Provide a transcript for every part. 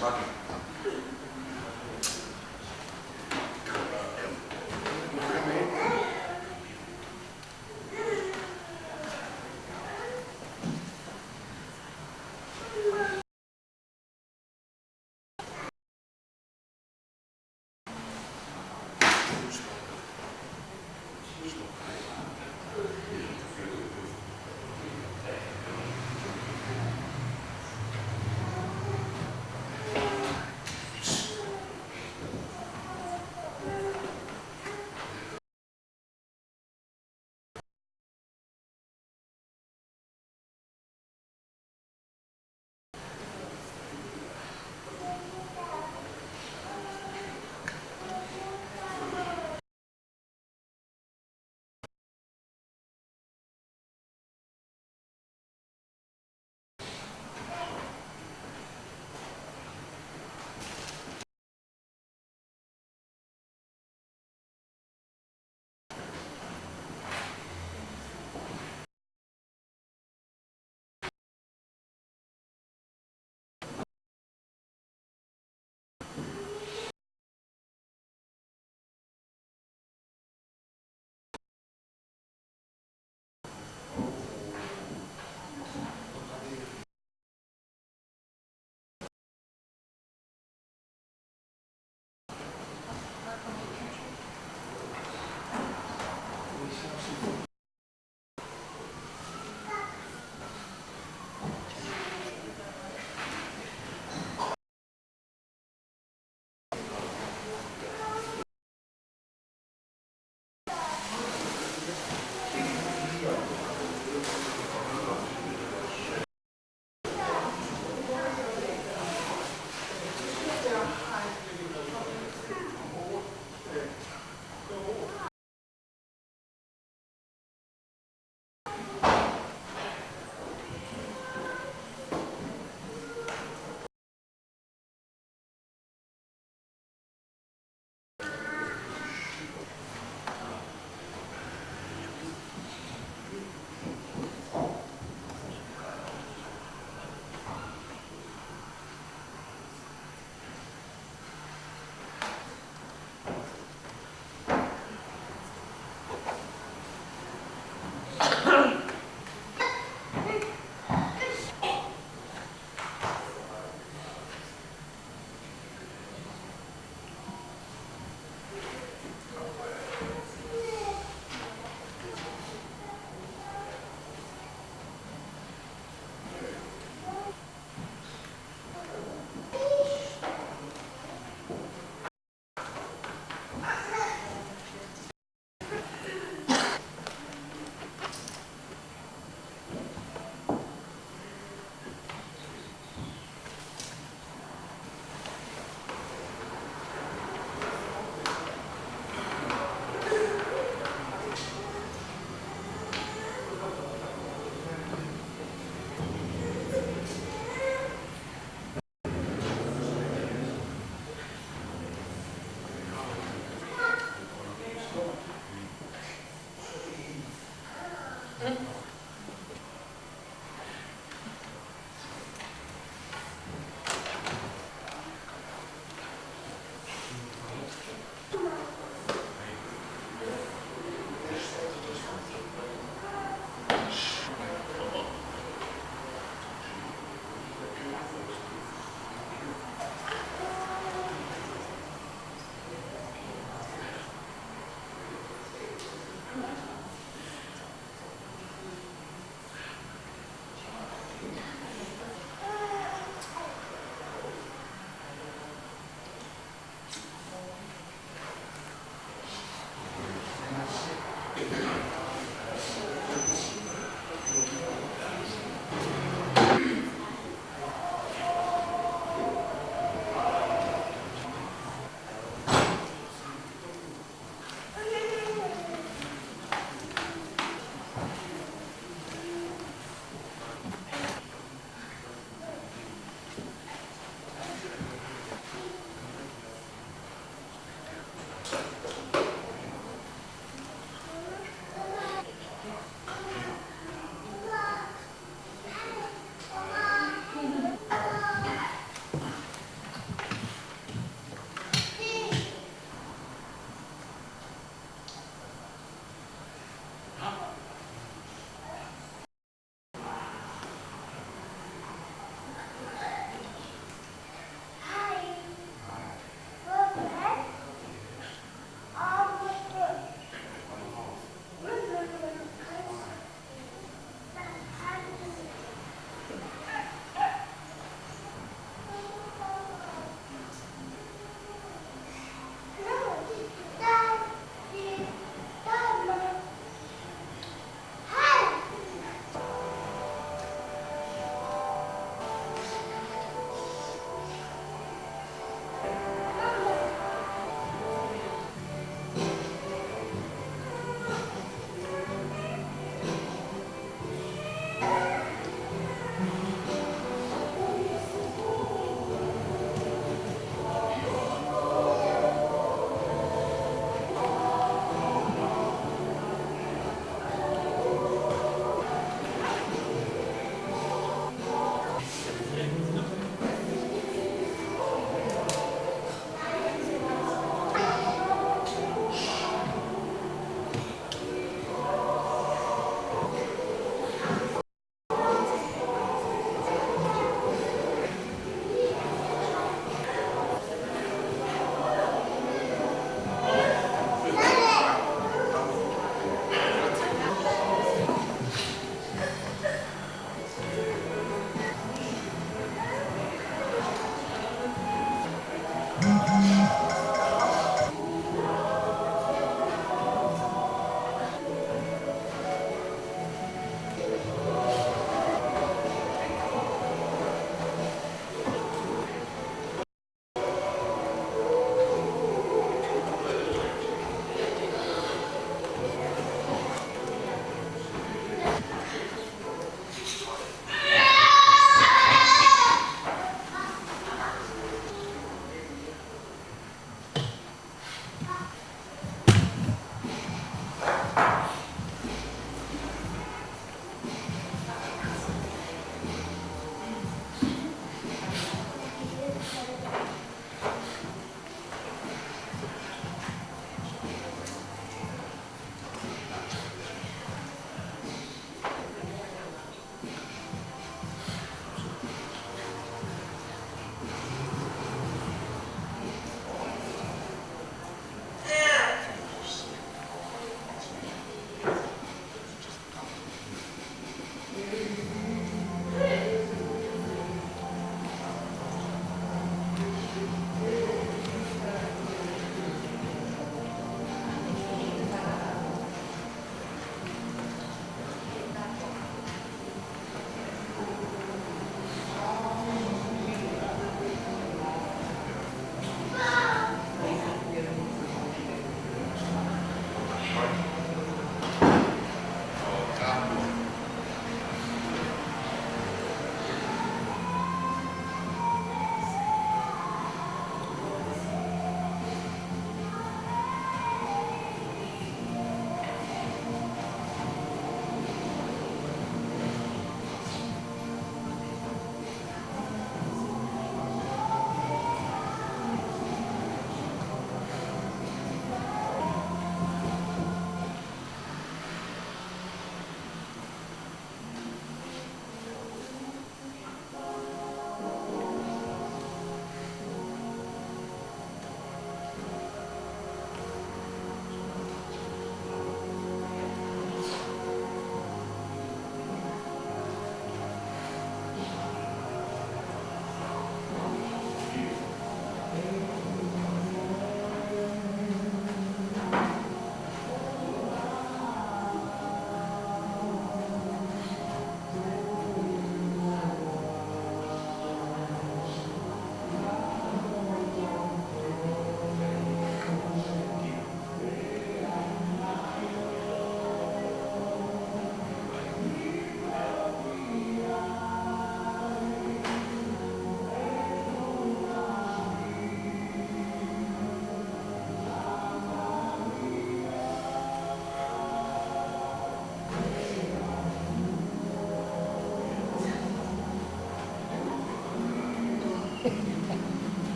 Ладно.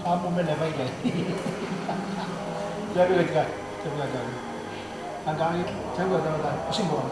Kamu mana baik lagi? Jadi lagi, jadi lagi. Angkat ni, jangan jangan, pusing bukan?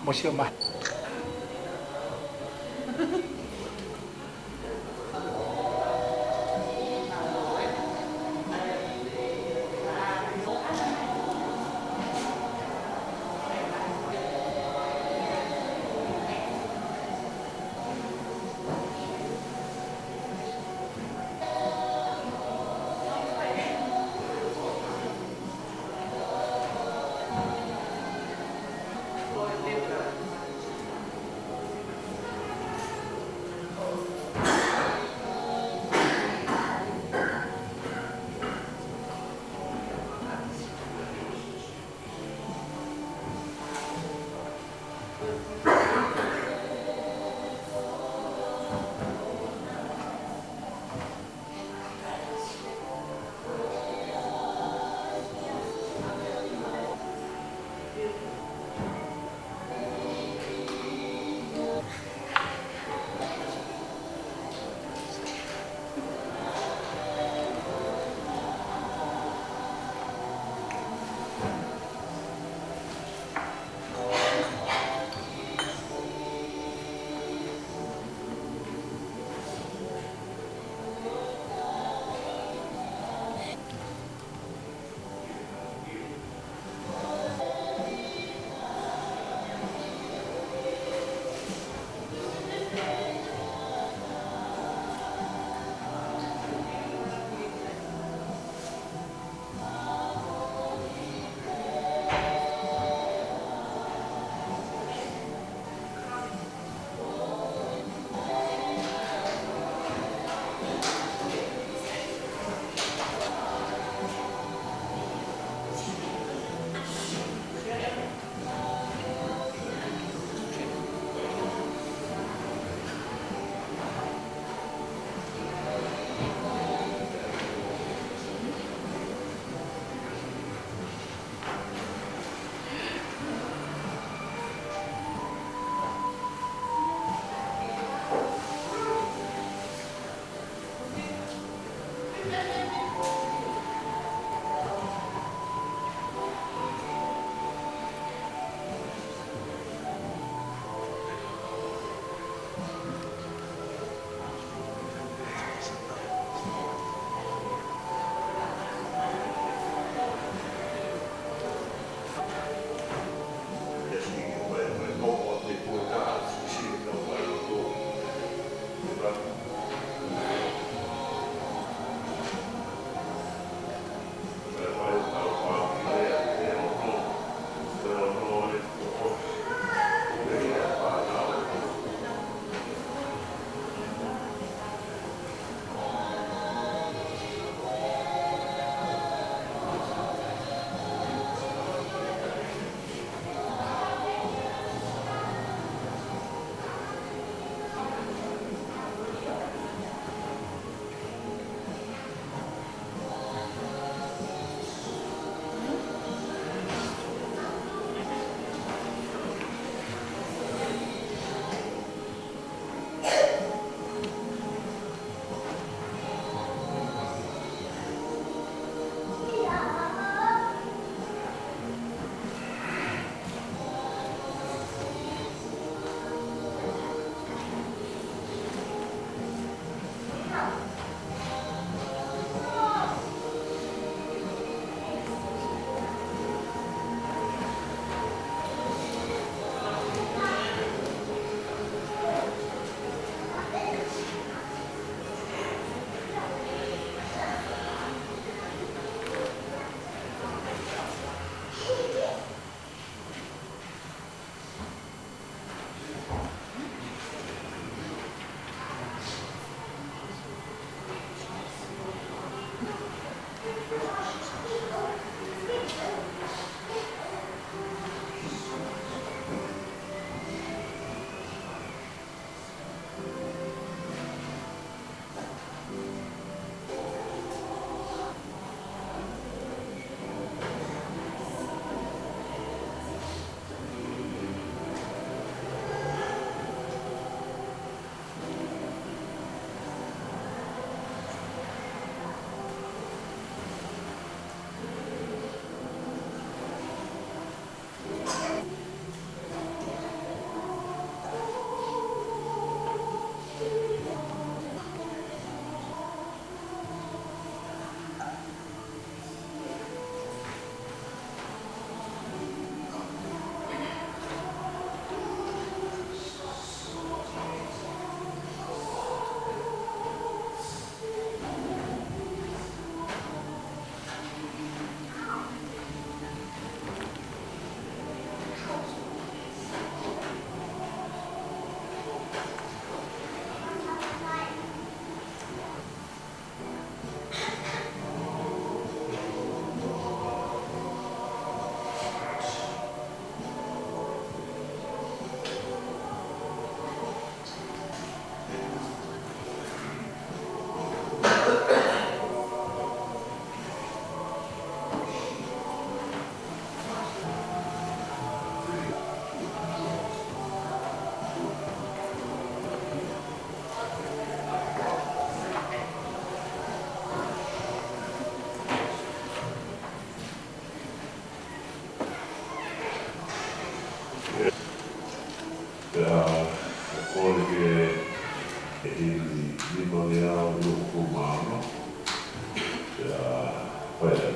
没修嘛。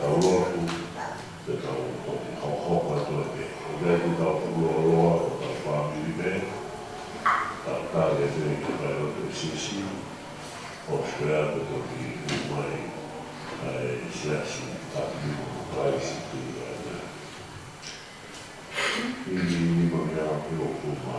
taulotu, te tau hoka toke. Rea te tau puroa o tau whamiri me, tau tāre te i kai roto i sisi, o sprea te toki i mai, ai siasi, tāpi o kaisi tu i ana. I ma mea piro kuma.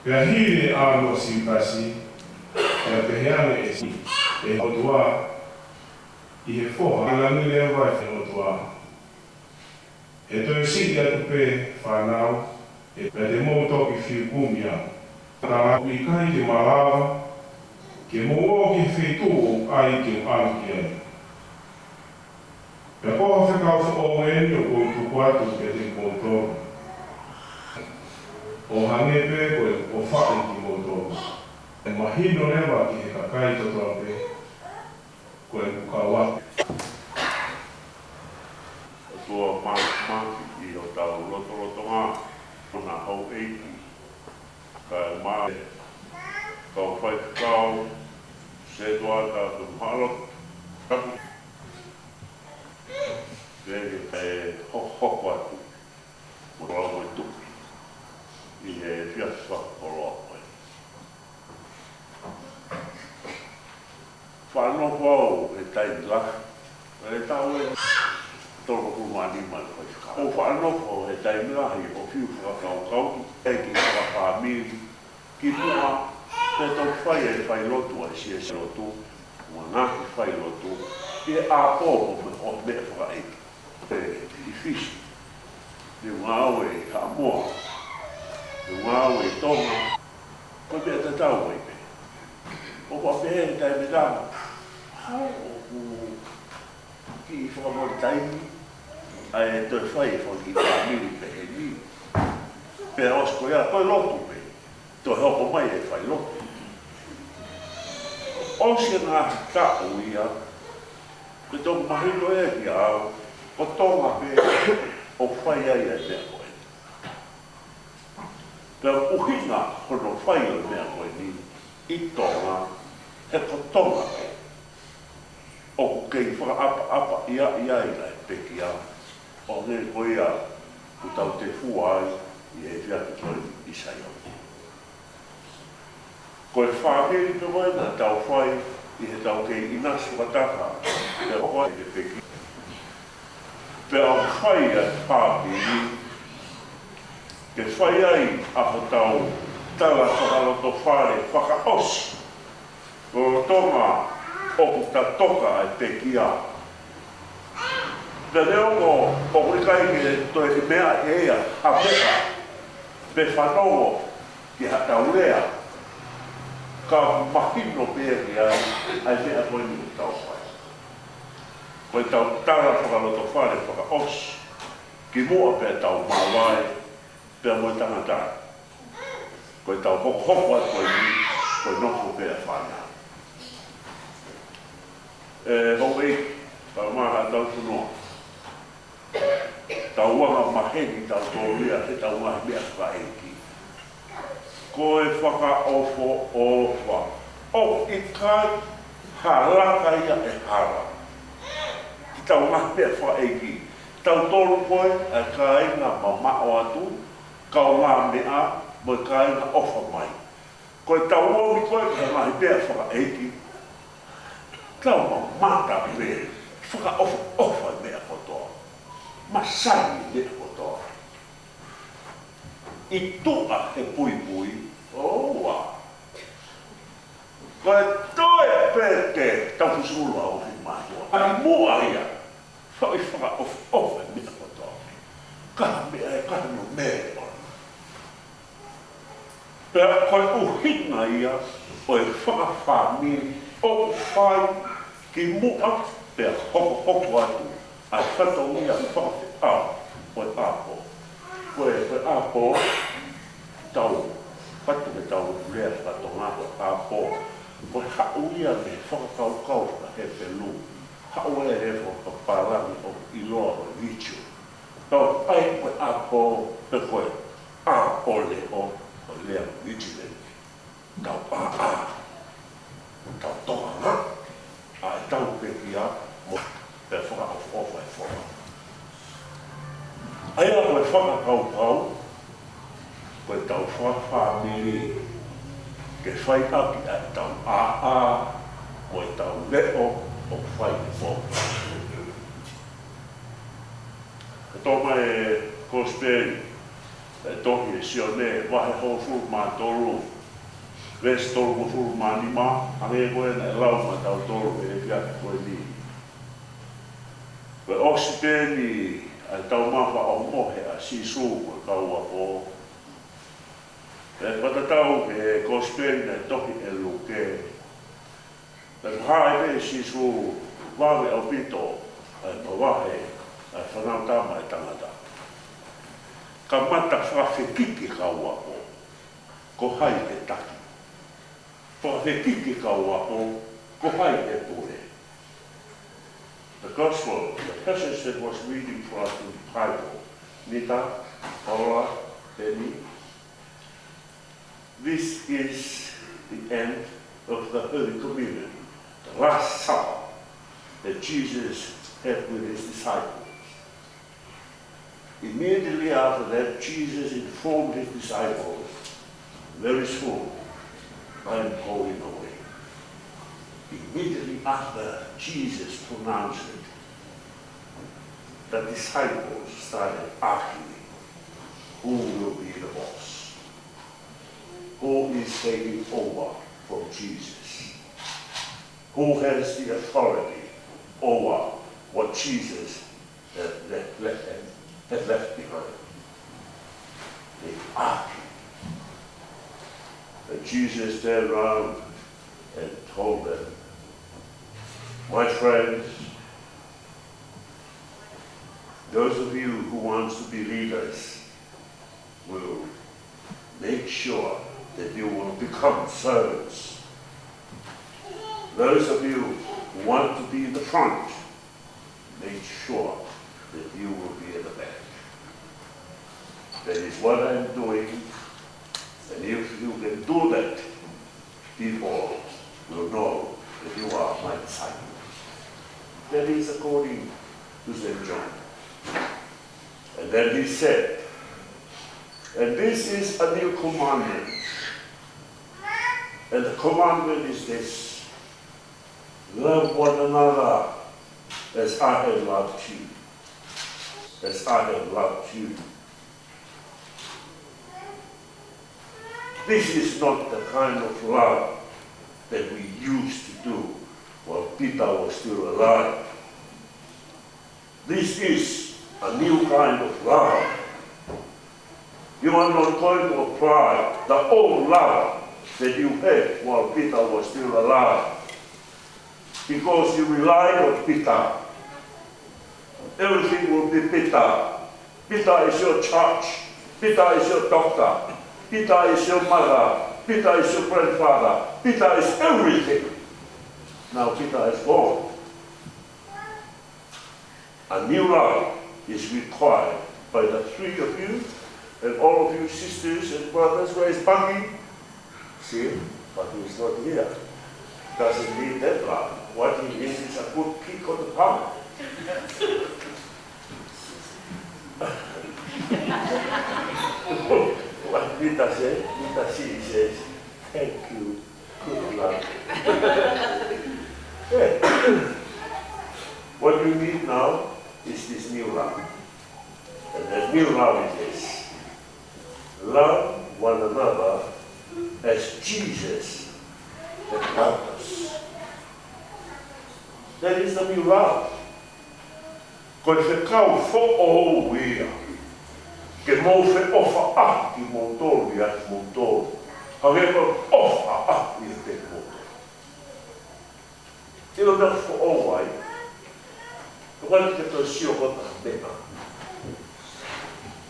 Pea hiri alo si pasi, pea peheane e si, e hotua, I he foha, I langi lea vai whenua. E toi si atu pe whanau, e pea te mou toki whiu kumia. Nā I kai te malawa, ke mou o ki whetu o ai ke alu ki ai. Pea koha whekau whako eni o kou tuku atu ke te koutoru. O hangepe koe o whae ki koutoru. E mahino lewa ki he kakai totoa pe, koe kukawake. Tua maki I o tau roto ngā, ona hau eiki. Ka maa, kau whai kau, se toa tātou haro, kapu. Kere e hoko atu, mo rau mai tuki. I he whiaswa o roa mai. Whanau wau e taitla, e tau e toko kumani mai koe whakau. O whanau e taimirahi o whiu whakau e ki whakawhamiri, ki mua te tau whai e whai lotu a si e se lotu, mua ngāki whai lotu, e a pōpo me o mea whakaeki. I whisi, ni ngāo e ka moa, ni ngāo e tonga, koe mea te tau e me. O pa pehe e taimirahi, hau o ki I whakamori taimi, ai toi whai e whaki whamiri pehe ni. Pea osko ia, koe lotu me, toi hoko mai e whai lotu. Osia ngā kao ia, koe tōku mahino e ki au, o tonga pe, o whai ai e mea koe. Pea uhina hono whai o mea koe ni, I tonga, he kotonga ko. O kei whaka ia i lai peki a. O ne koe a, ku tau te fua ai, I e whiatu koe I sai au. Koe whākeri pe wai na tau whai, I he tau kei inasu kataka, te whai te peki. Pe au whai a pāpiri, ke whai ai a tau tala whakaloto whare whakaosi. Ko tonga o ta toka ai peki a. Pe leo o kurikai ke toi i mea ea a peka. Pe whanongo ki hataurea. Ka mahino pēr ki ai mea koe ni tau whai. Koe tau tala whakaloto whare whakaosi. Ki mua pe tau mawai, pe moe tangata. Koe tau hoko ai koe ni, koe nofo pe a whana. Hoi, tau maha tau tunoa. Tau wanga mahengi tau tōria, he tau mahi mea whaengi. Koe whaka ofo ofa. O I kai, haraka ia e hara. Ki tau mahi mea whaengi. Tau tōru koe, a kai ngā mamao atu, kau ngā mea, mo kai ngā ofa mai. Koe tau omi koe, he mahi mea whaengi. Tau mata pe, whaka ofa mea kotoa. Masani mea kotoa. I tua he pui pui, oa. Koe toe pete, tau fusurua o fi mahua. Ani mua ia, whaka ofa mea kotoa. Kaha mea e kaha no mea ona. Pea koe uhina ia, o e whaka whamiri, o whai, ki mua, pea hoko atu, ai whato ia I whaka a, koe apo. Koe apo, tau, whatu me tau rea whato ngā koe apo. Koe hau ia me whakakau he pelu. Hau ia he whakaparami o iloa o vichu. Tau ai koe apo, pe koe apo leo o lea vichu. Tau tau toha ai tau peki a mo pe whaka ofa e whaka. Aia koe whakakau, koe tau whawhamiri, ke whai aki a tau koe tau leo o whai e whaka. Ka tōma e Kosperi, e tohi e sione, wahe ho furu mātoru, Ves tolu mo furu manima, ange koe na lau ma tau tolu e whiaka koe ni. Koe Oksipeni, ai tau mawha o mohe a sisu koe kaua po. E patatau e Kospeni na tohi e luke. E hae e sisu, wawe au pito, ai mawahe, ai whanau tama e tangata. Ka mata whawhi kiki kaua po, ko hai e taki. For the kiki kaua ko hai e pure. The gospel, the passage that was reading for us in the Bible, Nita, Paula, Benny, this is the end of the Holy Communion, the last supper that Jesus had with his disciples. Immediately after that, Jesus informed his disciples, very soon, I'm going away. Immediately after Jesus pronounced it, the disciples started arguing, who will be the boss? Who is taking over from Jesus? Who has the authority over what Jesus had left behind? They argued. And Jesus turned around and told them, my friends, those of you who want to be leaders will make sure that you will become servants. Those of you who want to be in the front, make sure that you will be in the back. That is what I'm doing do that, people will know that you are my disciple. That is according to St. John. And then he said, and this is a new commandment. And the commandment is this: love one another as I have loved you. As I have loved you. This is not the kind of love that we used to do while Peter was still alive. This is a new kind of love. You are not going to apply the old love that you had while Peter was still alive, because you relied on Peter. Everything will be Peter. Peter is your church. Peter is your doctor. Peter is your mother. Peter is your grandfather. Peter is everything. Now Peter is gone. A new love is required by the three of you and all of you sisters and brothers. Where is Bungie? See, but he's not here. Doesn't need that love. What he needs is a good kick on the palm. What Rita said, Rita she says, thank you, good love. Yeah. What you need now is this new love. And that new love is this: love one another as Jesus has loved us. That is the new love. Koe te kau who'o ia, ke mō whe ofa aki mō tōru i atu mō tōru. However, ofa aki i te mō tōru. Tino na who'o ai, wani ke tō sio kota mea.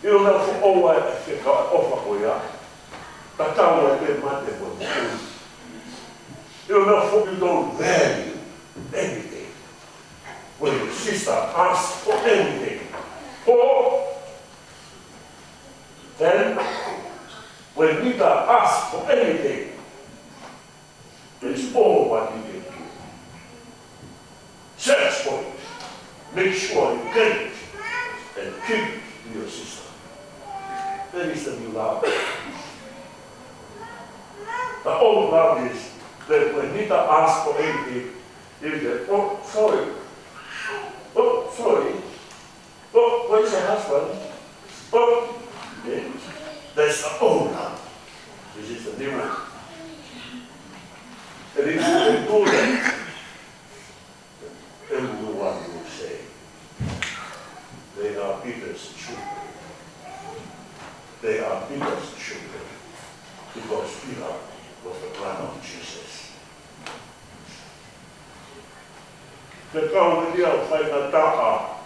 Tino na who'o ai a ke ka ofa ko ia, ta tau e te mate mo tōru. Tino na who'o you don't value anything. When your sister asks for anything, or then when Peter asks for anything, it's all what you can do. Search for it, make sure you get it, and give it to your sister. That is the new love. The old love is that when Peter asks for anything, you say, oh, sorry. Oh, sorry. Oh, where's your husband? Oh, yeah. That's the old love. This is the new one. And if you can do that, everyone will say, they are Peter's children. They are Peter's children. Because Peter was the brother of Jesus. Te kau ni au whai na taha.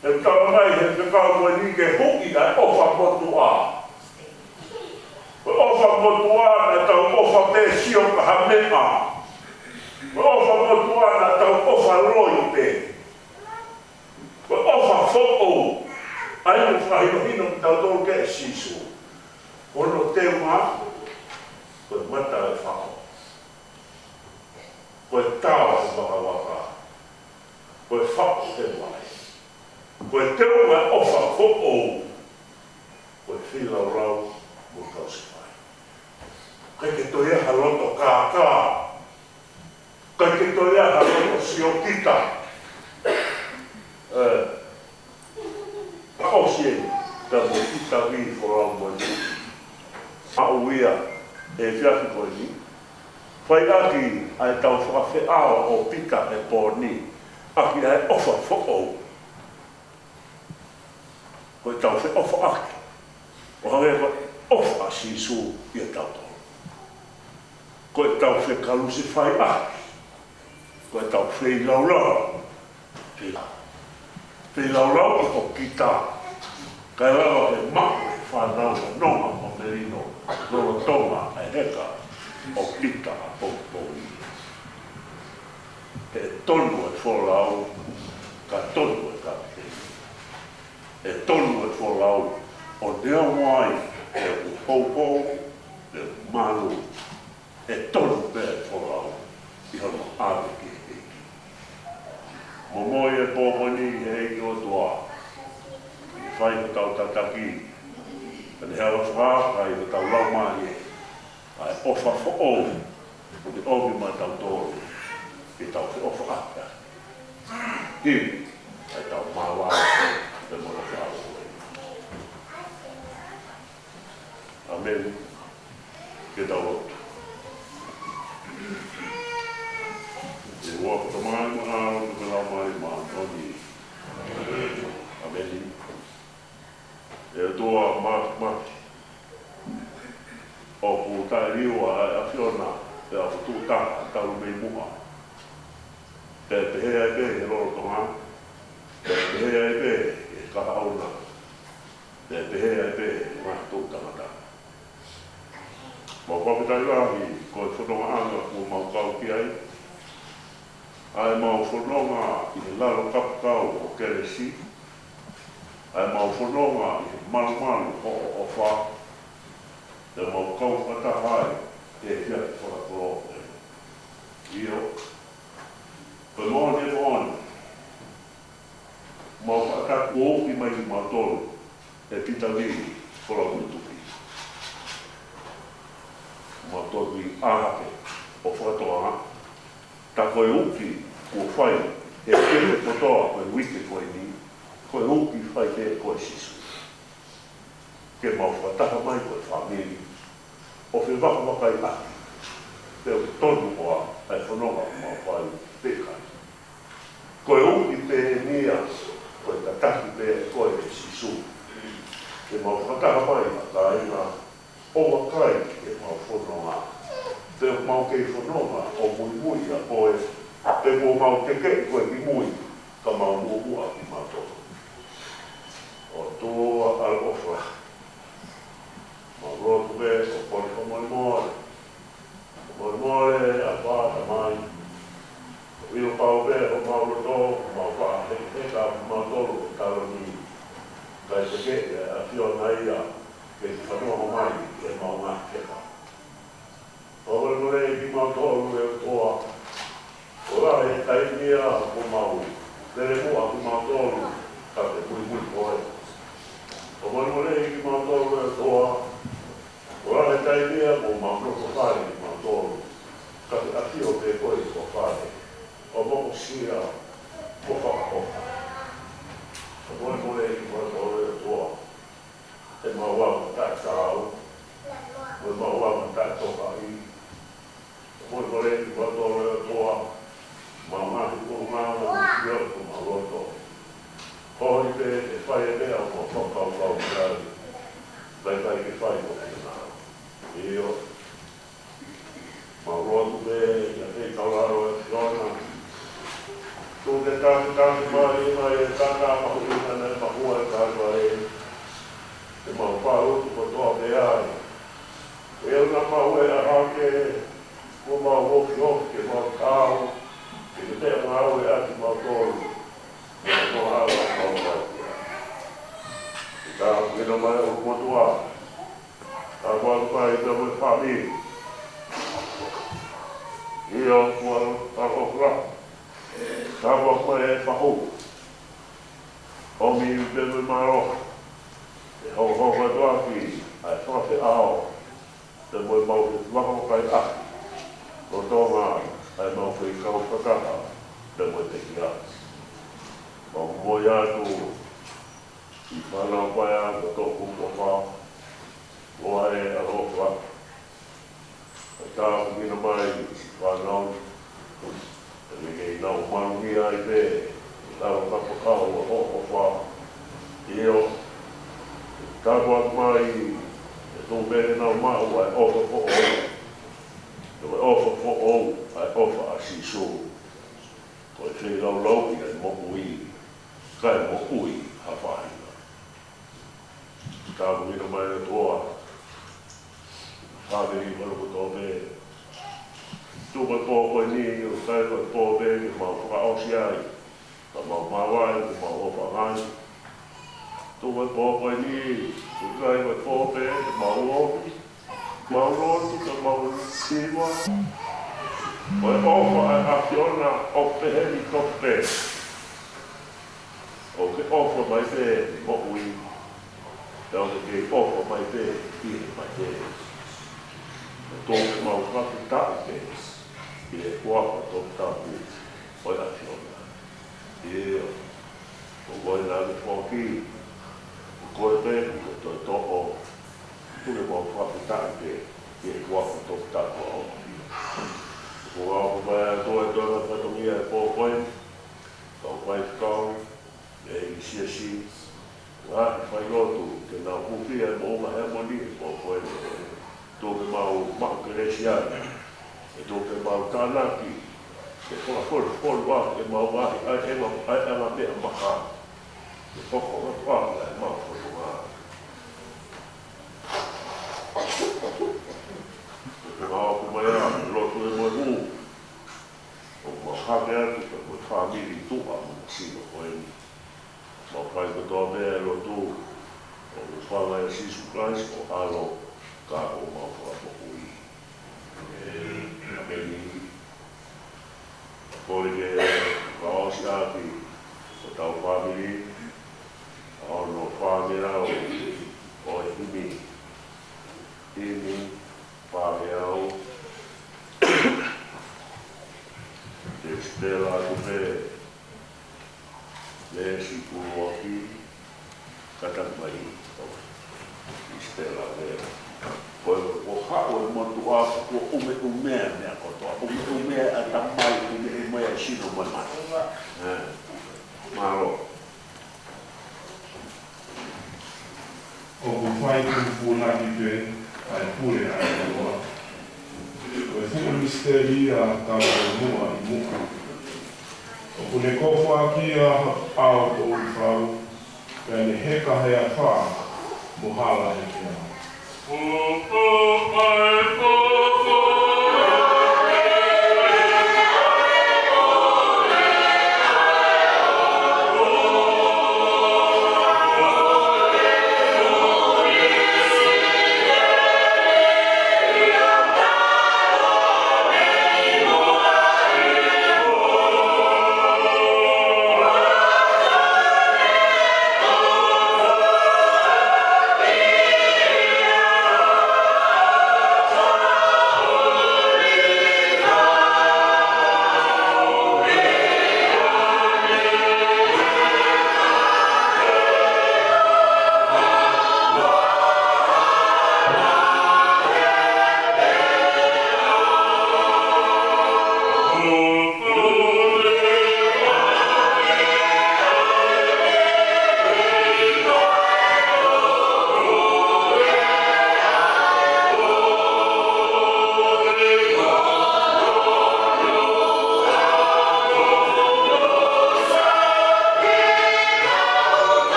Te kau mai he te kau mai ni ke hoki ai ofa motu a. Ko ofa motu a na tau ofa te sio ka hamea. Ko ofa motu a na tau ofa roi te. Ko ofa fo'o. Ai no whahi hino ki tau tō ke sisu. Kono te ma, ko mata e whao. Koe tāo te waka, koe whako te mai, koe teo mai ofa ho'o, koe whila rau mo tausi mai. Kai ke toi aha roto kākā, kai ke toi aha roto siotita. Kaosi e, ta mo ita wi whorau mo ni. Mao ia e whiaki koe ni. Whai aki ai tau whakawhiawa o pika e pōni, aki ai ofa who'o. Koe tau whi ofa aki, o hangewa ofa sisu i a tau tau. Koe tau whi kalusi whai aki, koe tau whi laulau. Whi laulau i o kita, kai rawa e maku e whanau e nonga o merino, loro tonga e heka. O pita a pōpōi. E tonu e wholau, ka tonu e ka te. E tonu e wholau, o nea mai Pou, le malu, tolu pe whorau, I hono ave ki. Momoi pōponi hei o toa, I whai ho tau tataki, ane hawa whākai ho tau lau mai ai ofa who'ou, o te omi ma tau tōru, I tau te ofa aka. Hiu, ai tau māwā, te mora whāu. Amen. Ke tau roto. E ua ko tamai mo hao ko te lau mai ma Antoni. Amen. E toa maki. O ku tae riua a whiona e a putu taka taru mei muha. Te pehea e pe he roro tonga. Te pehea e pe e kaha auna. Te pehea e pe e mahtu tangata. Mau papitai rahi, ko e whanonga anga ko mau kau ki ai. Ai mau whanonga I he laro kapakau o keresi. Ai mau whanonga I he malu o wha. Te mau kau patahai e hia te whakakoro. Io. Pe mōne. Mau whakaku o I mai I mātoro e pita liri whakakutupi. Mātoro I āhake o whakatoa. Ta koe uki kua whai e kere kotoa koe wike koe ni. Koe uki whai te koe sisu. Ke mau whataha mai koe whamiri. O whi waka I aki. Te o tonu oa ai whanonga mau whai pekai. Koe uki pe nia koe tataki pe koe sisu. Ke mau whataha mai ka ina oa kai ke mau whanonga. Te mau kei whanonga o mui a koe. Te mau te kei koe ki mui ka mau mua ki mātoro. O toa al ofra. Mau rotu be o kore ka morimore. Morimore a whāta mai. O ilo pau be o mau roto, mau whāta he ka mātoro o tarani. Kai te kei a whiona ia ke te whanonga mai ke mau ngā keka. Ora no rei ki mātoro e toa. Ora e taimia o mau. Tere mua ki mātoro ka te mui koe. Ora no rei ki mātoro e toa. Ora e taimia o mau roko whare ki mātoro. Ka te atio te koe ko whare. O moko sia ko whakahoka. Ora no rei ki mātoro e toa. E mau wama tātau. O mau wama tātoka I. Moi vorrei che quando tua mamma ti formava io come roto. Poi e fai bene un po' dai che fai con io ma roto bene e calaro e donna tu che tanti mai e tanta ma nel paura e ma parlo con tua beai e una paura anche o mau woki ke mau kau, ke te mau e ati mau tolu, ke mau hawa mau mau. Ka kena mai o motua, ka kua kai te mo whami. Io kua pakokura, ka kua koe e whahu. O mi te mo maro, e hau katoa ki, ai whawhi ao, te mo mau ke wako kai aki. Ko tonga ai mau whi kau whakaka, te mo te kia. Mau moi atu, I whanau pai a ko tōku whaka, o are a rōkua. Ai tā kukina mai, whanau, te mingei nau marungi ai te, taro kapakau a hoko wha. Io, tā kuat mai, e tō mene nau mau ai ofa whoko. Ko ofa fo'ou ai ofa a sisu. Ko e whi lau I ai mokui. Kai mokui hawhahinga. Ka kumina mai na toa. Hawiri maruku tō me. Tupa tō koe ni o kai koe tō me ki mau whakaosi ai. Ka mau mawai ki mau ofa ngai. tu vai po ni tu vai po pe mau tu ka mau siwa vai ofa a fiona o pe helicopter o ke ofa mai pe o ui tau ke ofa mai pe i mai pe to mau ka ta pe i e kua to ta pe o a fiona e o vai na le foki ko e pe to o tu le mau ka ta pe i e kua to ta o o vai to na to mia po point to vai kau e si wa fai lotu ke na pupi e mo ma e mo ni po ko e to ke mau ma ke le sia e to ke mau kanaki e ko wa e mau wa e ma me ma ka e ko wa e ma ko wa ko mai a lotu e mo o ma ha ke ko family tu a mo si ko e ma fai ko to me lo tu o me fala e si supplies o alo ka o ma fa po ui e ni ko le ka o sia ki o tau family o no family o imi family o te stela tu me le si puro aquí kata mai istela le o ha o mo tu a o me ko to o me a tamai o me si no mai malo o ku fai ku puna ki te ai pule ai o o fu misteri a ta mo i mo o ku ne ko fa ki a o fa e heka he a wha mo hala he kia. Yeah.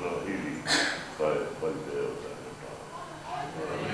no hili, pai te o tāna.